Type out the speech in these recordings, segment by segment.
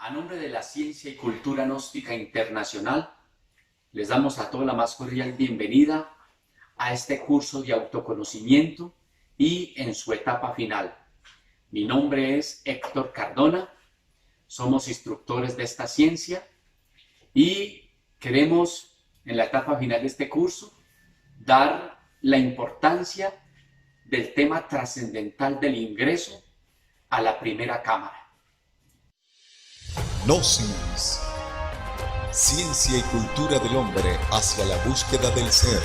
A nombre de la Ciencia y Cultura Gnóstica Internacional, les damos a todos la más cordial bienvenida a este curso de autoconocimiento y en su etapa final. Mi nombre es Héctor Cardona, somos instructores de esta ciencia y queremos en la etapa final de este curso dar la importancia del tema trascendental del ingreso a la primera cámara. Gnosis, ciencia y cultura del hombre hacia la búsqueda del ser.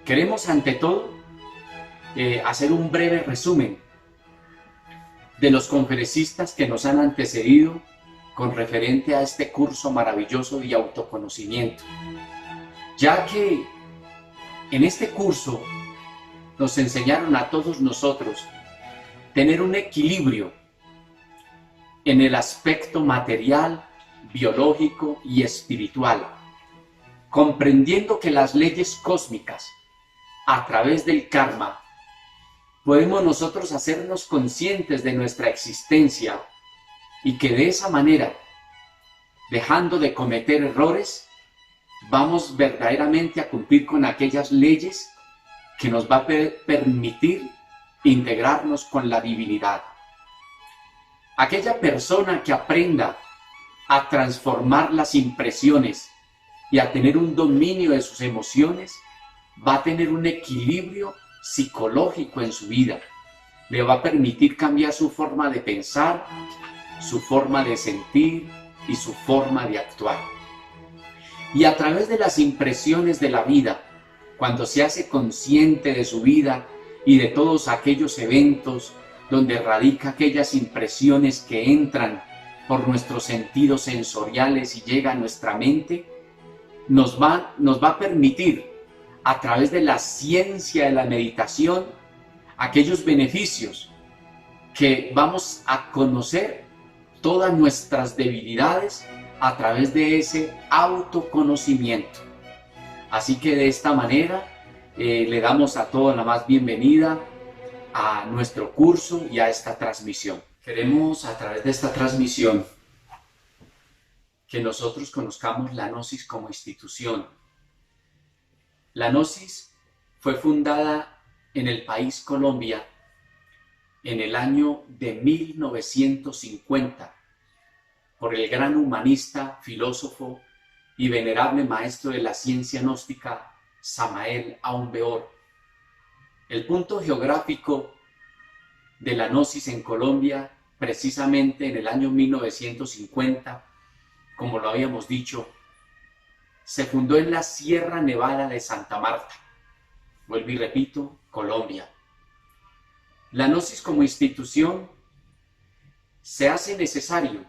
Queremos ante todo hacer un breve resumen de los conferencistas que nos han antecedido con referente a este curso maravilloso de autoconocimiento, ya que en este curso nos enseñaron a todos nosotros tener un equilibrio en el aspecto material, biológico y espiritual, comprendiendo que las leyes cósmicas, a través del karma, podemos nosotros hacernos conscientes de nuestra existencia y que de esa manera, dejando de cometer errores, vamos verdaderamente a cumplir con aquellas leyes que nos va a permitir integrarnos con la divinidad. Aquella persona que aprenda a transformar las impresiones y a tener un dominio de sus emociones, va a tener un equilibrio psicológico en su vida. Le va a permitir cambiar su forma de pensar, su forma de sentir y su forma de actuar. Y a través de las impresiones de la vida, cuando se hace consciente de su vida y de todos aquellos eventos donde radica aquellas impresiones que entran por nuestros sentidos sensoriales y llegan a nuestra mente, nos va a permitir, a través de la ciencia de la meditación, aquellos beneficios que vamos a conocer todas nuestras debilidades a través de ese autoconocimiento. Así que de esta manera le damos a todos la más bienvenida a nuestro curso y a esta transmisión. Queremos a través de esta transmisión que nosotros conozcamos la Gnosis como institución. La Gnosis fue fundada en el país Colombia en el año de 1950 por el gran humanista, filósofo y venerable maestro de la ciencia gnóstica Samael Aun Weor. El punto geográfico de la Gnosis en Colombia, precisamente en el año 1950, como lo habíamos dicho, se fundó en la Sierra Nevada de Santa Marta. Vuelvo y repito, Colombia. La Gnosis como institución se hace necesario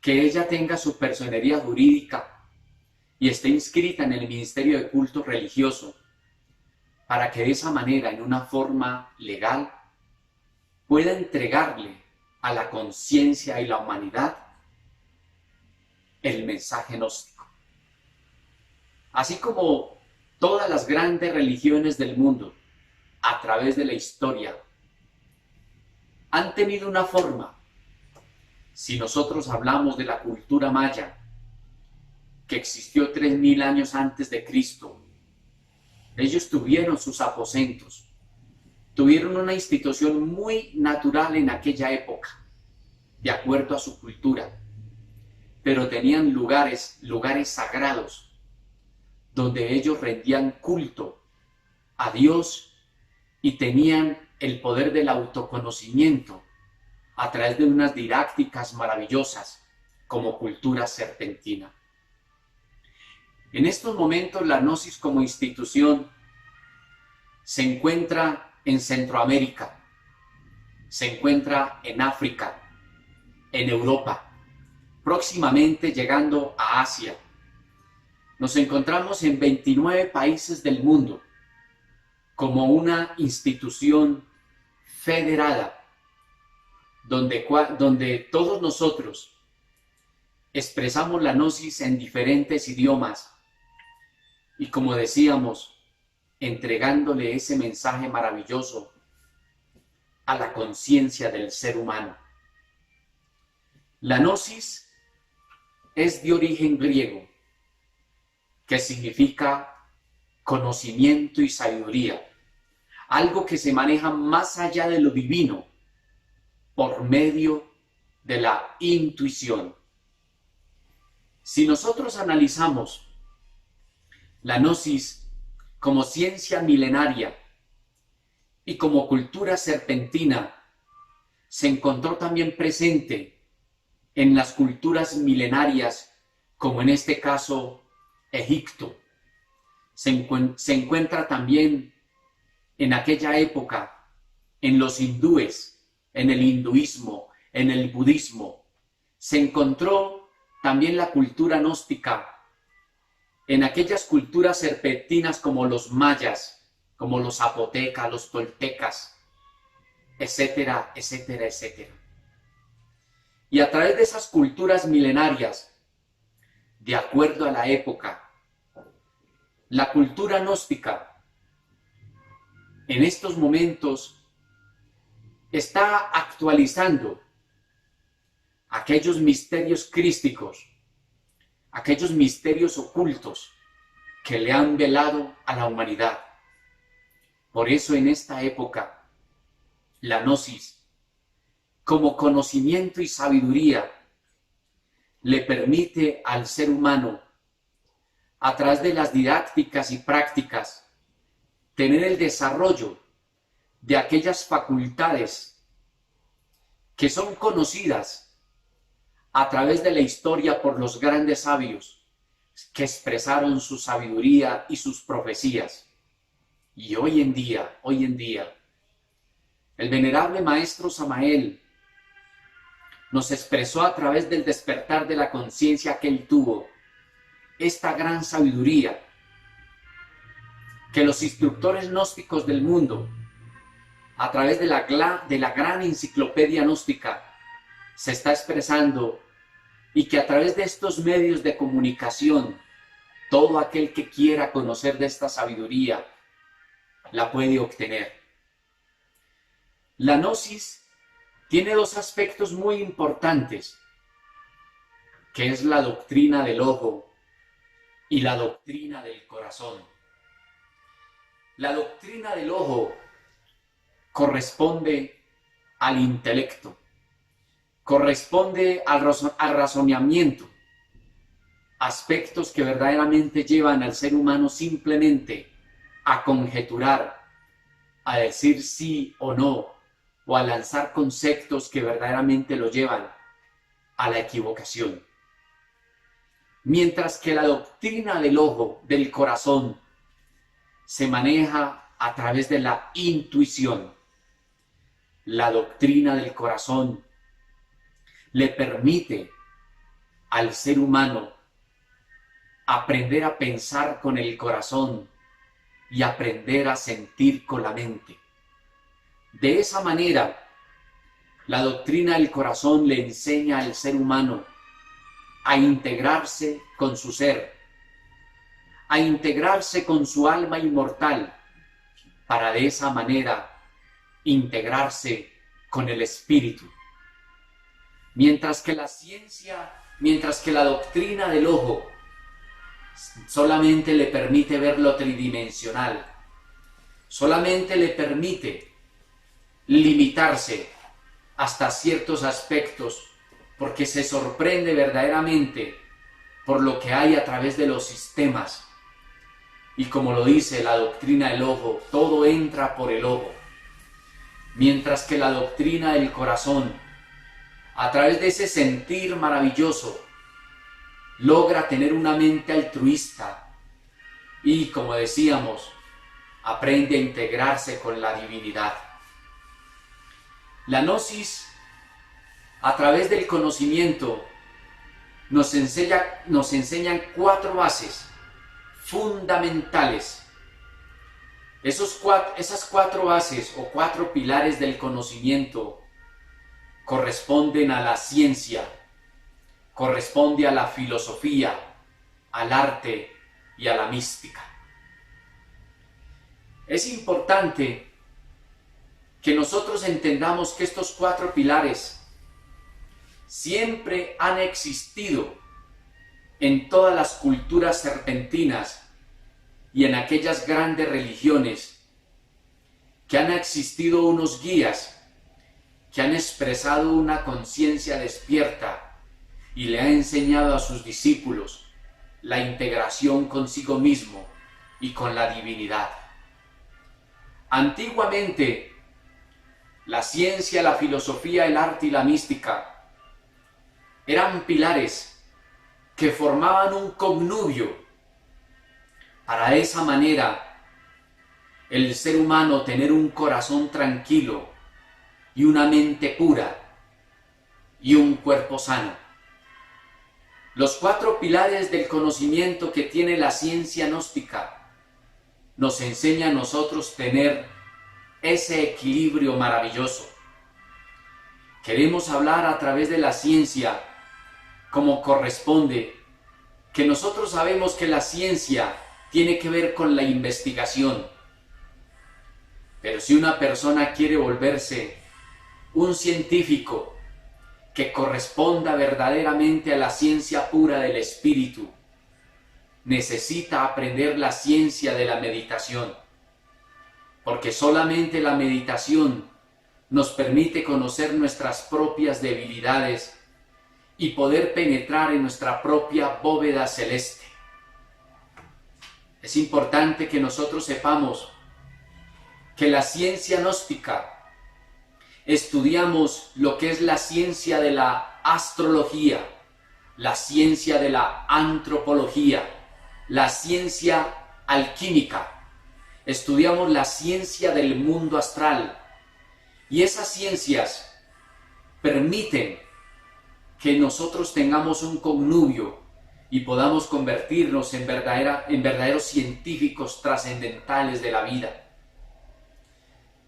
que ella tenga su personería jurídica y esté inscrita en el Ministerio de Culto Religioso, para que de esa manera, en una forma legal, pueda entregarle a la conciencia y la humanidad el mensaje gnóstico. Así como todas las grandes religiones del mundo, a través de la historia, han tenido una forma. Si nosotros hablamos de la cultura maya, que existió 3000 años antes de Cristo, ellos tuvieron sus aposentos, tuvieron una institución muy natural en aquella época, de acuerdo a su cultura, pero tenían lugares sagrados, donde ellos rendían culto a Dios y tenían el poder del autoconocimiento a través de unas didácticas maravillosas como cultura serpentina. En estos momentos la Gnosis como institución se encuentra en Centroamérica, se encuentra en África, en Europa, próximamente llegando a Asia. Nos encontramos en 29 países del mundo como una institución federada, donde todos nosotros expresamos la Gnosis en diferentes idiomas y, como decíamos, entregándole ese mensaje maravilloso a la conciencia del ser humano. La gnosis es de origen griego, que significa conocimiento y sabiduría, algo que se maneja más allá de lo divino, por medio de la intuición. Si nosotros analizamos la gnosis como ciencia milenaria y como cultura serpentina, se encontró también presente en las culturas milenarias, como en este caso Egipto. Se encuentra también en aquella época en los hindúes, en el hinduismo, en el budismo. Se encontró también la cultura gnóstica en aquellas culturas serpentinas como los mayas, como los zapotecas, los toltecas, etcétera, etcétera, etcétera. Y a través de esas culturas milenarias, de acuerdo a la época, la cultura gnóstica en estos momentos está actualizando aquellos misterios crísticos, aquellos misterios ocultos que le han velado a la humanidad. Por eso en esta época, la gnosis, como conocimiento y sabiduría, le permite al ser humano, a través de las didácticas y prácticas, tener el desarrollo de aquellas facultades que son conocidas a través de la historia por los grandes sabios que expresaron su sabiduría y sus profecías. Y hoy en día, el venerable maestro Samael nos expresó a través del despertar de la conciencia que él tuvo, esta gran sabiduría que los instructores gnósticos del mundo, a través de la gran enciclopedia gnóstica, se está expresando, y que a través de estos medios de comunicación, todo aquel que quiera conocer de esta sabiduría, la puede obtener. La gnosis tiene dos aspectos muy importantes, que es la doctrina del ojo y la doctrina del corazón. La doctrina del ojo corresponde al intelecto, corresponde al razonamiento, aspectos que verdaderamente llevan al ser humano simplemente a conjeturar, a decir sí o no, o a lanzar conceptos que verdaderamente lo llevan a la equivocación. Mientras que la doctrina del ojo, del corazón, se maneja a través de la intuición. La doctrina del corazón le permite al ser humano aprender a pensar con el corazón y aprender a sentir con la mente. De esa manera, la doctrina del corazón le enseña al ser humano a integrarse con su ser, a integrarse con su alma inmortal, para de esa manera integrarse con el espíritu. Mientras que la doctrina del ojo solamente le permite ver lo tridimensional, solamente le permite limitarse hasta ciertos aspectos, porque se sorprende verdaderamente por lo que hay a través de los sistemas. Y como lo dice la doctrina del ojo, todo entra por el ojo. Mientras que la doctrina del corazón, a través de ese sentir maravilloso, logra tener una mente altruista y, como decíamos, aprende a integrarse con la divinidad. La gnosis, a través del conocimiento, nos enseñan 4 bases fundamentales. Esas 4 bases o 4 pilares del conocimiento corresponden a la ciencia, corresponde a la filosofía, al arte y a la mística. Es importante que nosotros entendamos que estos 4 pilares siempre han existido en todas las culturas serpentinas y en aquellas grandes religiones, que han existido unos guías que han expresado una conciencia despierta y le ha enseñado a sus discípulos la integración consigo mismo y con la divinidad. Antiguamente, la ciencia, la filosofía, el arte y la mística eran pilares que formaban un connubio para de esa manera el ser humano tener un corazón tranquilo y una mente pura y un cuerpo sano. Los 4 pilares del conocimiento que tiene la ciencia gnóstica nos enseña a nosotros tener ese equilibrio maravilloso. Queremos hablar a través de la ciencia como corresponde, que nosotros sabemos que la ciencia tiene que ver con la investigación. Pero si una persona quiere volverse un científico que corresponda verdaderamente a la ciencia pura del espíritu, necesita aprender la ciencia de la meditación, porque solamente la meditación nos permite conocer nuestras propias debilidades y poder penetrar en nuestra propia bóveda celeste. Es importante que nosotros sepamos que la ciencia gnóstica estudiamos lo que es la ciencia de la astrología, la ciencia de la antropología, la ciencia alquímica. Estudiamos la ciencia del mundo astral y esas ciencias permiten que nosotros tengamos un connubio y podamos convertirnos en verdaderos científicos trascendentales de la vida.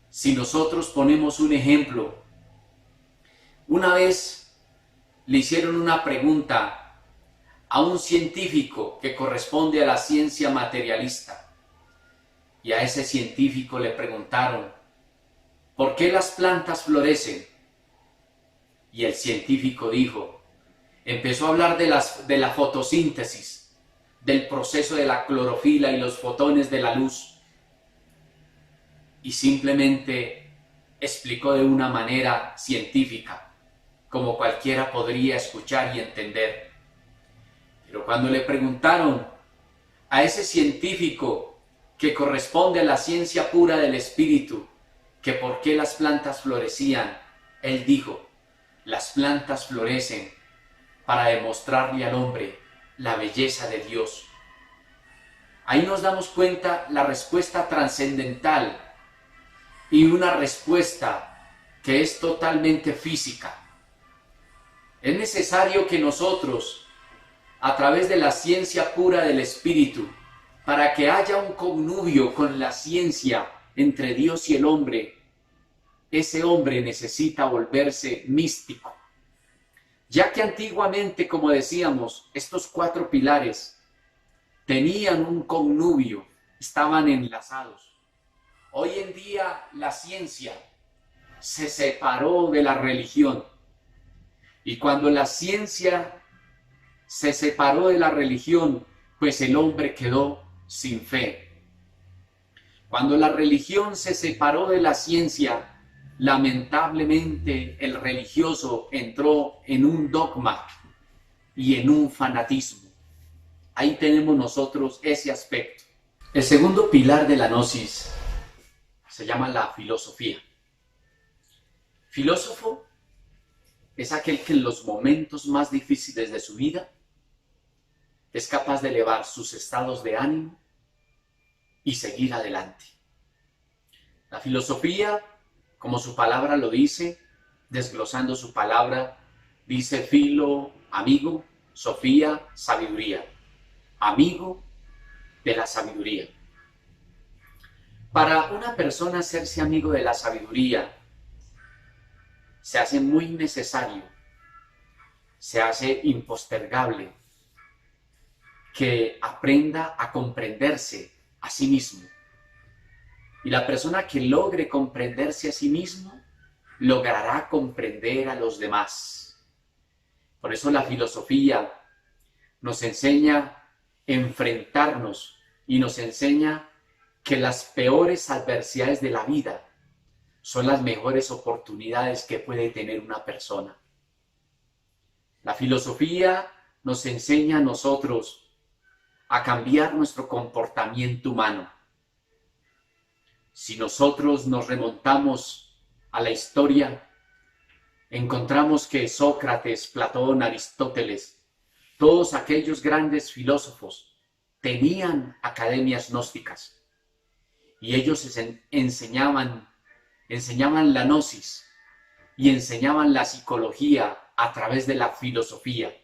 Si nosotros ponemos un ejemplo, una vez le hicieron una pregunta a un científico que corresponde a la ciencia materialista, y a ese científico le preguntaron, ¿por qué las plantas florecen? Y el científico dijo, empezó a hablar de la fotosíntesis, del proceso de la clorofila y los fotones de la luz, y simplemente explicó de una manera científica, como cualquiera podría escuchar y entender. Pero cuando le preguntaron a ese científico que corresponde a la ciencia pura del espíritu, que por qué las plantas florecían, él dijo, las plantas florecen para demostrarle al hombre la belleza de Dios. Ahí nos damos cuenta la respuesta trascendental y una respuesta que es totalmente física. Es necesario que nosotros, a través de la ciencia pura del espíritu, para que haya un connubio con la ciencia entre Dios y el hombre, ese hombre necesita volverse místico. Ya que antiguamente, como decíamos, estos 4 pilares tenían un connubio, estaban enlazados. Hoy en día la ciencia se separó de la religión, y cuando la ciencia se separó de la religión, pues el hombre quedó sin fe. Cuando la religión se separó de la ciencia, lamentablemente el religioso entró en un dogma y en un fanatismo. Ahí tenemos nosotros ese aspecto. El segundo pilar de la gnosis se llama la filosofía. Filósofo es aquel que en los momentos más difíciles de su vida es capaz de elevar sus estados de ánimo y seguir adelante. La filosofía, como su palabra lo dice, desglosando su palabra, dice filo, amigo, sofía, sabiduría. Amigo de la sabiduría. Para una persona hacerse amigo de la sabiduría, se hace muy necesario, se hace impostergable, que aprenda a comprenderse a sí mismo. Y la persona que logre comprenderse a sí mismo, logrará comprender a los demás. Por eso la filosofía nos enseña a enfrentarnos y nos enseña que las peores adversidades de la vida son las mejores oportunidades que puede tener una persona. La filosofía nos enseña a nosotros a cambiar nuestro comportamiento humano. Si nosotros nos remontamos a la historia, encontramos que Sócrates, Platón, Aristóteles, todos aquellos grandes filósofos tenían academias gnósticas y ellos enseñaban la gnosis y enseñaban la psicología a través de la filosofía,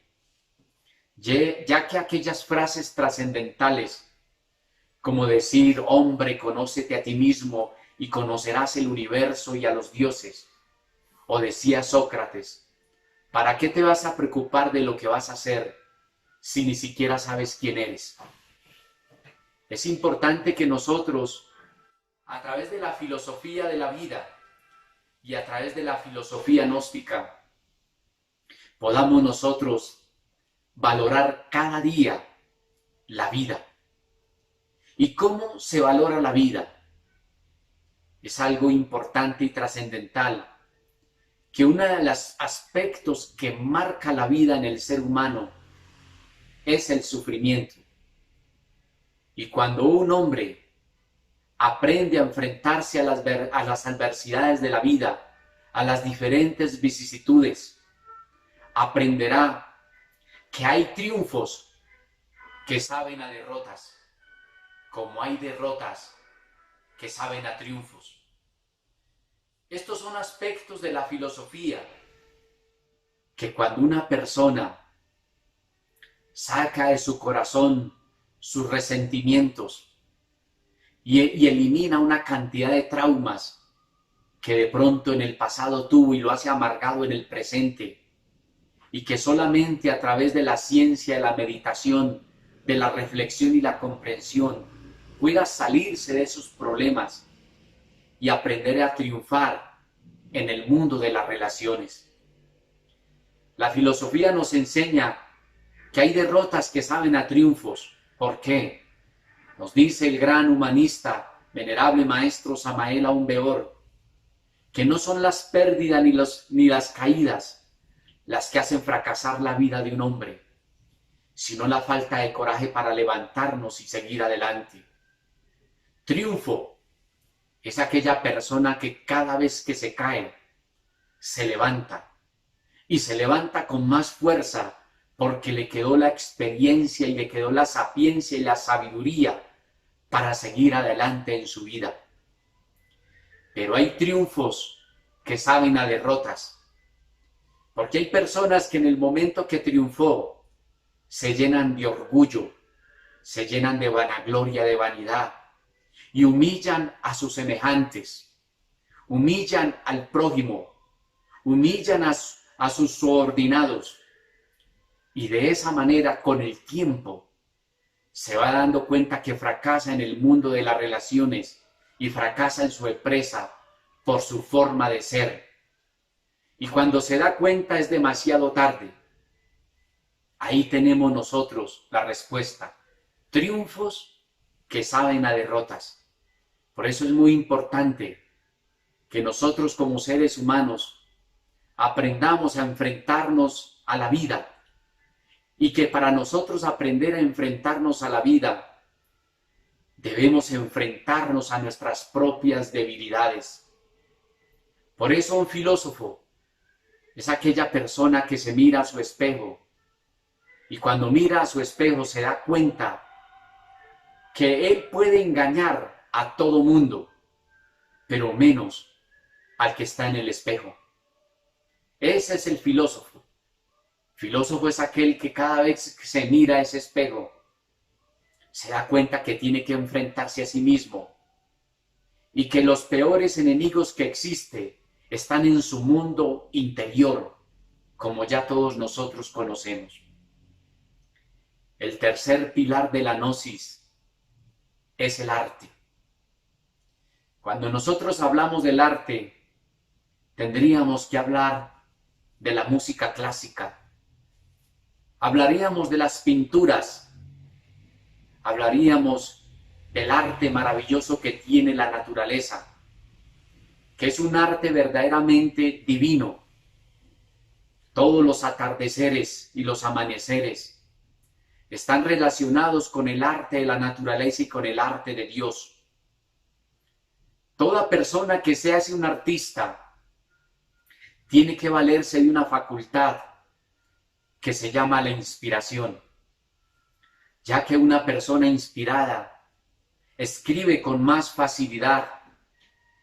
ya que aquellas frases trascendentales como decir, hombre, conócete a ti mismo y conocerás el universo y a los dioses. O decía Sócrates, ¿para qué te vas a preocupar de lo que vas a hacer si ni siquiera sabes quién eres? Es importante que nosotros, a través de la filosofía de la vida y a través de la filosofía gnóstica, podamos nosotros valorar cada día la vida. ¿Y cómo se valora la vida? Es algo importante y trascendental, que uno de los aspectos que marca la vida en el ser humano es el sufrimiento. Y cuando un hombre aprende a enfrentarse a las adversidades de la vida, a las diferentes vicisitudes, aprenderá que hay triunfos que saben a derrotas, como hay derrotas que saben a triunfos. Estos son aspectos de la filosofía que cuando una persona saca de su corazón sus resentimientos y elimina una cantidad de traumas que de pronto en el pasado tuvo y lo hace amargado en el presente, y que solamente a través de la ciencia, de la meditación, de la reflexión y la comprensión pueda salirse de esos problemas y aprender a triunfar en el mundo de las relaciones. La filosofía nos enseña que hay derrotas que saben a triunfos. ¿Por qué? Nos dice el gran humanista, venerable maestro Samael Aun Weor, que no son las pérdidas ni las caídas las que hacen fracasar la vida de un hombre, sino la falta de coraje para levantarnos y seguir adelante. Triunfo es aquella persona que cada vez que se cae, se levanta, y se levanta con más fuerza porque le quedó la experiencia y le quedó la sapiencia y la sabiduría para seguir adelante en su vida. Pero hay triunfos que saben a derrotas, porque hay personas que en el momento que triunfó se llenan de orgullo, se llenan de vanagloria, de vanidad, y humillan a sus semejantes, humillan al prójimo, humillan a sus subordinados, y de esa manera con el tiempo se va dando cuenta que fracasa en el mundo de las relaciones y fracasa en su empresa por su forma de ser. Y cuando se da cuenta es demasiado tarde. Ahí tenemos nosotros la respuesta. Triunfos que saben a derrotas. Por eso es muy importante que nosotros como seres humanos aprendamos a enfrentarnos a la vida, y que para nosotros aprender a enfrentarnos a la vida debemos enfrentarnos a nuestras propias debilidades. Por eso un filósofo es aquella persona que se mira a su espejo y cuando mira a su espejo se da cuenta que él puede engañar a todo mundo, pero menos al que está en el espejo. Ese es el filósofo. Filósofo es aquel que cada vez que se mira a ese espejo se da cuenta que tiene que enfrentarse a sí mismo y que los peores enemigos que existen están en su mundo interior, como ya todos nosotros conocemos. El tercer pilar de la gnosis es el arte. Cuando nosotros hablamos del arte, tendríamos que hablar de la música clásica. Hablaríamos de las pinturas. Hablaríamos del arte maravilloso que tiene la naturaleza, que es un arte verdaderamente divino. Todos los atardeceres y los amaneceres están relacionados con el arte de la naturaleza y con el arte de Dios. Toda persona que se hace un artista tiene que valerse de una facultad que se llama la inspiración, ya que una persona inspirada escribe con más facilidad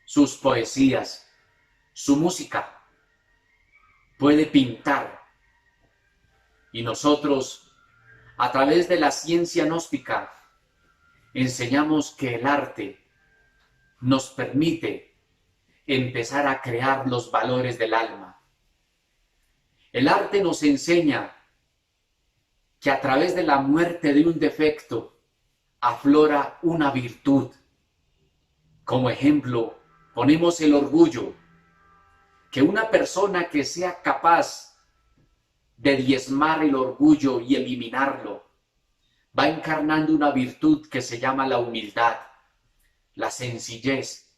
sus poesías, su música, puede pintar. Y nosotros, a través de la ciencia gnóstica, enseñamos que el arte nos permite empezar a crear los valores del alma. El arte nos enseña que a través de la muerte de un defecto aflora una virtud. Como ejemplo, ponemos el orgullo, que una persona que sea capaz de diezmar el orgullo y eliminarlo, va encarnando una virtud que se llama la humildad, la sencillez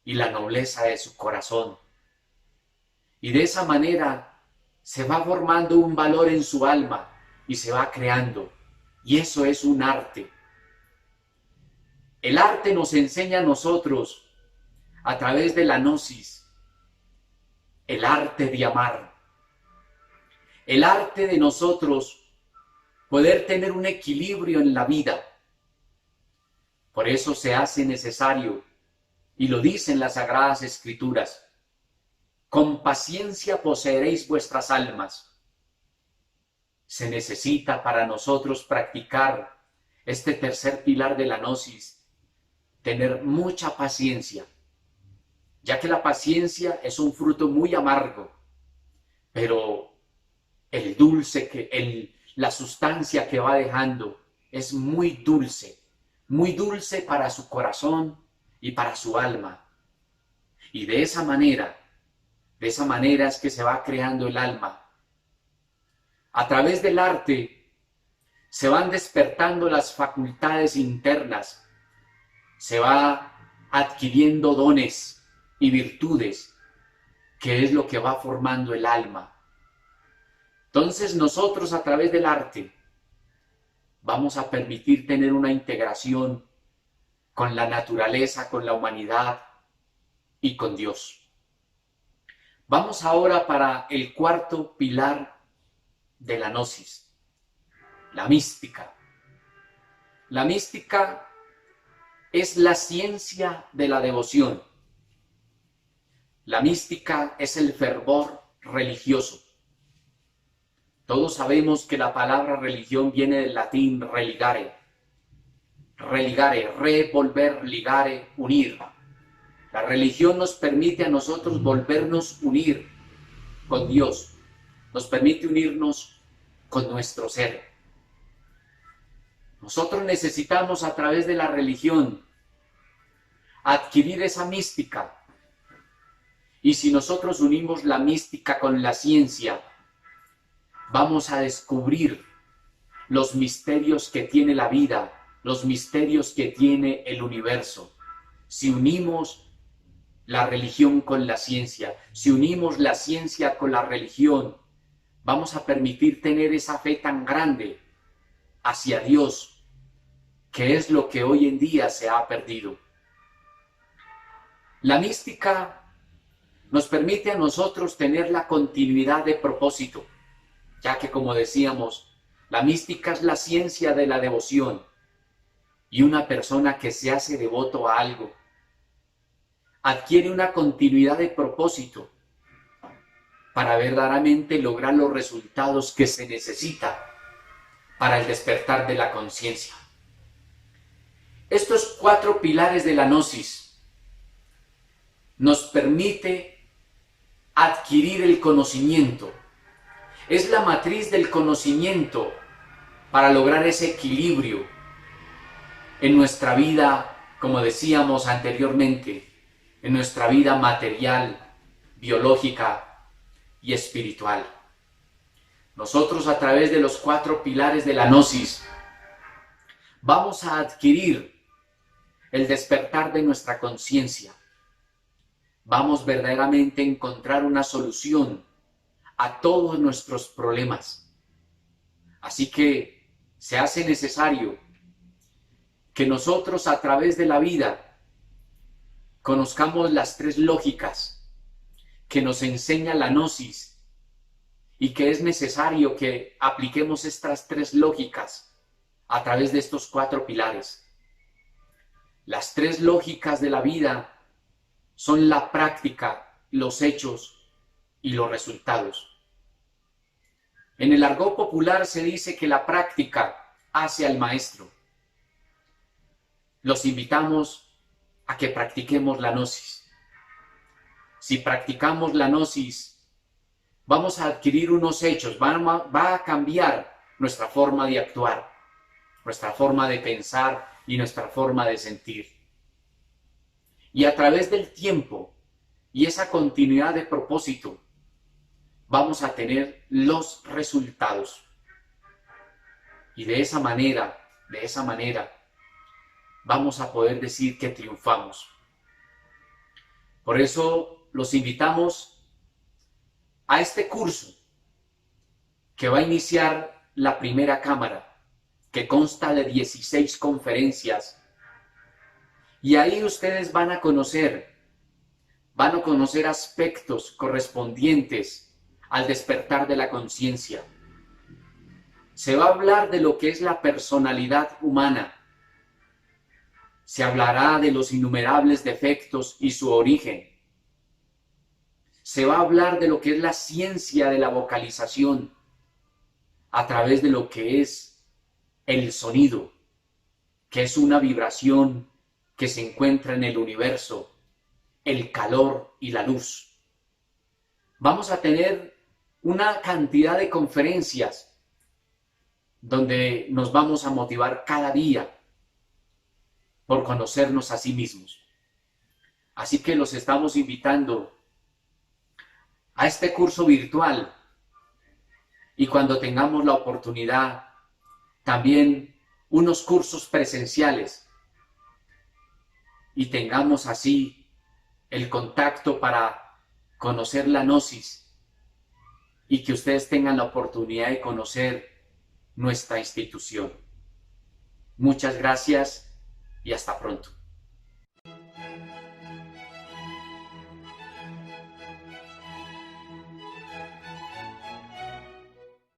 y la nobleza de su corazón. Y de esa manera se va formando un valor en su alma y se va creando. Y eso es un arte. El arte nos enseña a nosotros, a través de la gnosis, el arte de amar. El arte de nosotros poder tener un equilibrio en la vida. Por eso se hace necesario, y lo dicen las Sagradas Escrituras, con paciencia poseeréis vuestras almas. Se necesita para nosotros practicar este tercer pilar de la gnosis, tener mucha paciencia, ya que la paciencia es un fruto muy amargo, pero el dulce, la sustancia que va dejando es muy dulce para su corazón y para su alma. Y de esa manera es que se va creando el alma. A través del arte se van despertando las facultades internas, se va adquiriendo dones y virtudes, que es lo que va formando el alma. Entonces nosotros a través del arte vamos a permitir tener una integración con la naturaleza, con la humanidad y con Dios. Vamos ahora para el cuarto pilar de la gnosis, la mística. La mística es la ciencia de la devoción. La mística es el fervor religioso. Todos sabemos que la palabra religión viene del latín religare. Religare, revolver, ligare, unir. La religión nos permite a nosotros volvernos unir con Dios. Nos permite unirnos con nuestro ser. Nosotros necesitamos a través de la religión adquirir esa mística. Y si nosotros unimos la mística con la ciencia, vamos a descubrir los misterios que tiene la vida, los misterios que tiene el universo. Si unimos la religión con la ciencia, si unimos la ciencia con la religión, vamos a permitir tener esa fe tan grande hacia Dios, que es lo que hoy en día se ha perdido. La mística nos permite a nosotros tener la continuidad de propósito, ya que, como decíamos, la mística es la ciencia de la devoción, y una persona que se hace devoto a algo adquiere una continuidad de propósito para verdaderamente lograr los resultados que se necesita para el despertar de la conciencia. Estos 4 pilares de la gnosis nos permite adquirir el conocimiento. Es la matriz del conocimiento para lograr ese equilibrio en nuestra vida, como decíamos anteriormente, en nuestra vida material, biológica y espiritual. Nosotros, a través de los 4 pilares de la Gnosis, vamos a adquirir el despertar de nuestra conciencia. Vamos verdaderamente a encontrar una solución a todos nuestros problemas. Así que se hace necesario que nosotros, a través de la vida, conozcamos las 3 lógicas que nos enseña la Gnosis, y que es necesario que apliquemos estas 3 lógicas a través de estos 4 pilares. Las 3 lógicas de la vida son la práctica, los hechos y los resultados. En el argot popular se dice que la práctica hace al maestro. Los invitamos a que practiquemos la Gnosis. Si practicamos la Gnosis, vamos a adquirir unos hechos, va a cambiar nuestra forma de actuar, nuestra forma de pensar y nuestra forma de sentir. Y a través del tiempo y esa continuidad de propósito, vamos a tener los resultados. Y de esa manera, vamos a poder decir que triunfamos. Por eso los invitamos a este curso que va a iniciar la primera cámara, que consta de 16 conferencias. Y ahí ustedes van a conocer aspectos correspondientes al despertar de la conciencia. Se va a hablar de lo que es la personalidad humana. Se hablará de los innumerables defectos y su origen. Se va a hablar de lo que es la ciencia de la vocalización a través de lo que es el sonido, que es una vibración que se encuentra en el universo, el calor y la luz. Vamos a tener una cantidad de conferencias donde nos vamos a motivar cada día por conocernos a sí mismos. Así que los estamos invitando a este curso virtual, y cuando tengamos la oportunidad, también unos cursos presenciales, y tengamos así el contacto para conocer la Gnosis, y que ustedes tengan la oportunidad de conocer nuestra institución. Muchas gracias y hasta pronto.